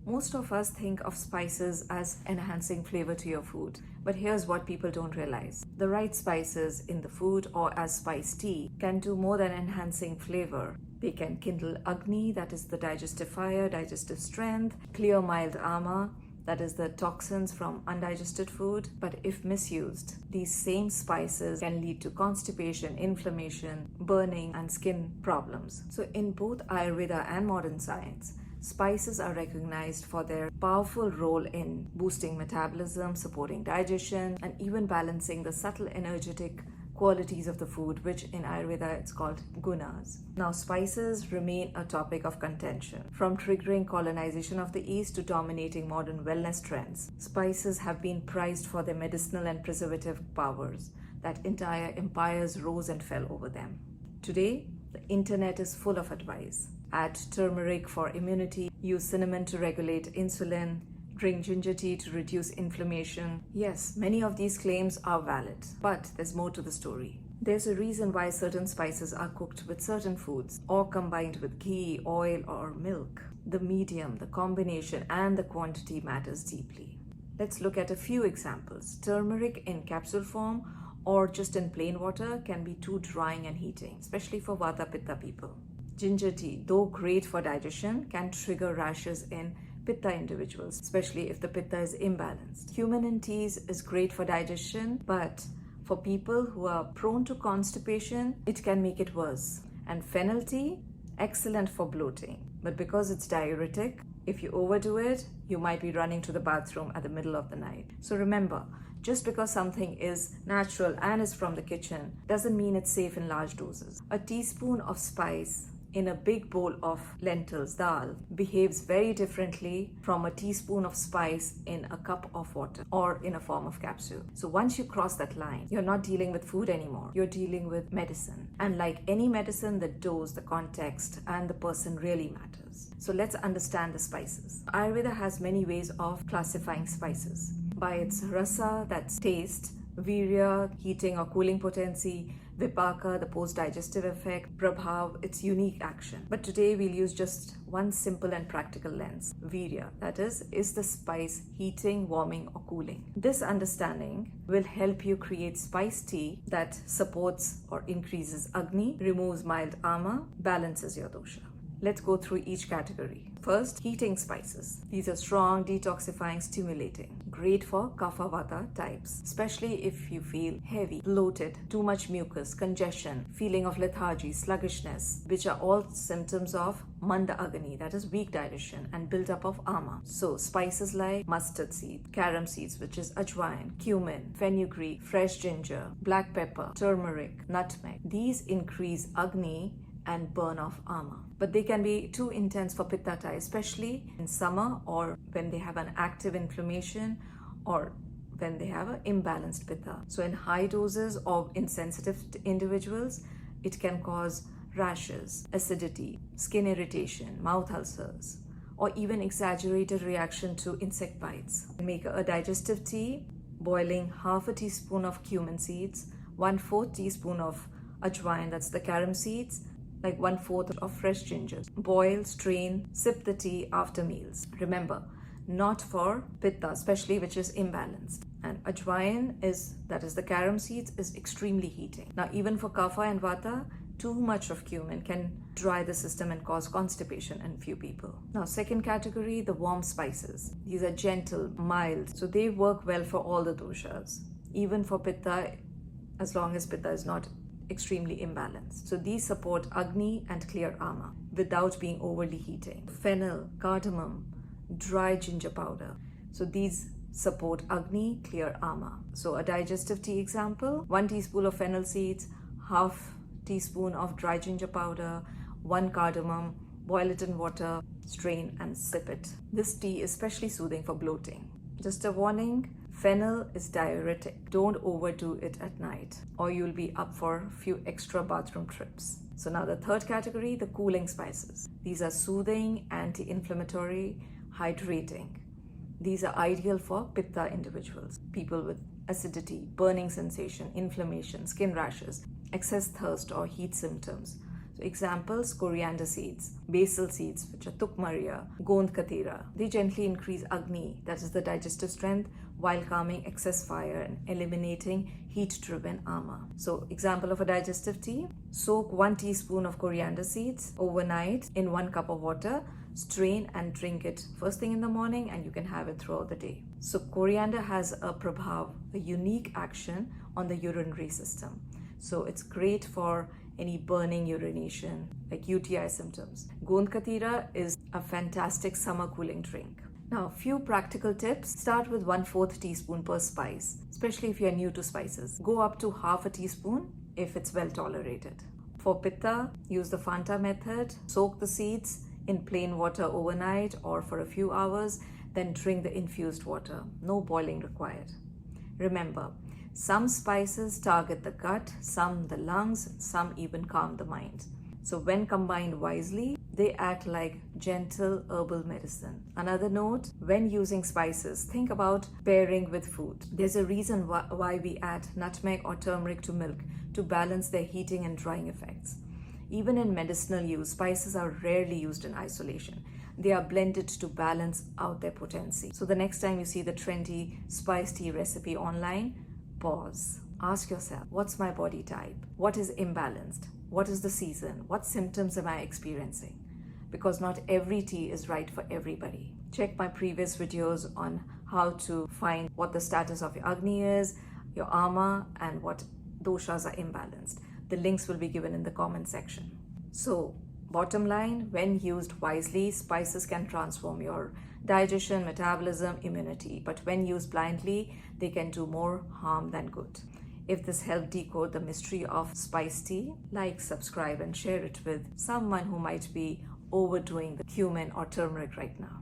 Most of us think of spices as enhancing flavor to your food, but here's what people don't realize. The right spices in the food or as spice tea can do more than enhancing flavor. They can kindle Agni, that is the digestive fire, digestive strength, clear mild ama, that is the toxins from undigested food. But if misused, these same spices can lead to constipation, inflammation, burning, and skin problems. So in both Ayurveda and modern science, spices are recognized for their powerful role in boosting metabolism, supporting digestion, and even balancing the subtle energetic qualities of the food, which in Ayurveda it's called gunas. Now, spices remain a topic of contention. From triggering colonization of the East to dominating modern wellness trends, spices have been prized for their medicinal and preservative powers, that entire empires rose and fell over them. Today, the internet is full of advice. Add turmeric for immunity, use cinnamon to regulate insulin, drink ginger tea to reduce inflammation. Yes, many of these claims are valid, but there's more to the story. There's a reason why certain spices are cooked with certain foods or combined with ghee, oil, or milk. The medium, the combination, and the quantity matters deeply. Let's look at a few examples. Turmeric in capsule form or just in plain water can be too drying and heating, especially for Vata Pitta people. Ginger tea, though great for digestion, can trigger rashes in Pitta individuals, especially if the Pitta is imbalanced. Cumin in teas is great for digestion, but for people who are prone to constipation, it can make it worse. And fennel tea, excellent for bloating, but because it's diuretic, if you overdo it, you might be running to the bathroom at the middle of the night. So remember, just because something is natural and is from the kitchen doesn't mean it's safe in large doses. A teaspoon of spice in a big bowl of lentils, dal, behaves very differently from a teaspoon of spice in a cup of water or in a form of capsule. So once you cross that line, you're not dealing with food anymore. You're dealing with medicine. And like any medicine, the dose, the context, and the person really matters. So let's understand the spices. Ayurveda has many ways of classifying spices. By its rasa, that's taste, virya, heating or cooling potency, vipaka, the post-digestive effect, prabhav, its unique action. But today we'll use just one simple and practical lens, virya, that is the spice heating, warming, or cooling. This understanding will help you create spice tea that supports or increases Agni, removes mild ama, balances your dosha. Let's go through each category. First, heating spices. These are strong, detoxifying, stimulating. Great for kapha vata types, especially if you feel heavy, bloated, too much mucus, congestion, feeling of lethargy, sluggishness, which are all symptoms of manda agni, that is weak digestion and buildup of ama. So spices like mustard seed, carom seeds, which is ajwain, cumin, fenugreek, fresh ginger, black pepper, turmeric, nutmeg. These increase agni and burn off ama. But they can be too intense for pitta type, especially in summer or when they have an active inflammation or when they have an imbalanced pitta. So in high doses or in sensitive individuals, it can cause rashes, acidity, skin irritation, mouth ulcers, or even exaggerated reaction to insect bites. Make a digestive tea, boiling half a teaspoon of cumin seeds, 1/4 teaspoon of ajwain, that's the carom seeds, like 1/4 of fresh ginger. Boil, strain, sip the tea after meals. Remember, not for pitta, especially which is imbalanced. And ajwain that is the carom seeds, is extremely heating. Now, even for kapha and vata, too much of cumin can dry the system and cause constipation in few people. Now, second category, the warm spices. These are gentle, mild, so they work well for all the doshas, even for pitta, as long as pitta is not extremely imbalanced. So these support Agni and clear ama without being overly heating. Fennel, cardamom, dry ginger powder. So these support Agni, clear ama. So a digestive tea example, 1 teaspoon of fennel seeds, half teaspoon of dry ginger powder, 1 cardamom, boil it in water, strain and sip it. This tea is especially soothing for bloating. Just a warning, fennel is diuretic. Don't overdo it at night or you'll be up for a few extra bathroom trips. So now the third category, the cooling spices. These are soothing, anti-inflammatory, hydrating. These are ideal for pitta individuals, people with acidity, burning sensation, inflammation, skin rashes, excess thirst or heat symptoms. So examples: coriander seeds, basil seeds, which are tukmaria, gond katira. They gently increase Agni, that is the digestive strength, while calming excess fire and eliminating heat-driven ama. So example of a digestive tea: soak 1 teaspoon of coriander seeds overnight in 1 cup of water, strain and drink it first thing in the morning, and you can have it throughout the day. So coriander has a prabhav, a unique action on the urinary system. So it's great for any burning urination, like UTI symptoms. Gond katira is a fantastic summer cooling drink. Now, few practical tips. Start with 1/4 teaspoon per spice, especially if you're new to spices. Go up to half a teaspoon if it's well tolerated. For pitta, use the Fanta method. Soak the seeds in plain water overnight or for a few hours, then drink the infused water. No boiling required. Remember, some spices target the gut, some the lungs, some even calm the mind. So when combined wisely, they act like gentle herbal medicine. Another note, when using spices, think about pairing with food. There's a reason why we add nutmeg or turmeric to milk, to balance their heating and drying effects. Even in medicinal use, spices are rarely used in isolation. They are blended to balance out their potency. So the next time you see the trendy spice tea recipe online, pause. Ask yourself, what's my body type? What is imbalanced? What is the season? What symptoms am I experiencing? Because not every tea is right for everybody. Check my previous videos on how to find what the status of your Agni is, your ama, and what doshas are imbalanced. The links will be given in the comment section. So, bottom line, when used wisely, spices can transform your digestion, metabolism, immunity. But when used blindly, they can do more harm than good. If this helped decode the mystery of spice tea, like, subscribe, and share it with someone who might be overdoing the cumin or turmeric right now.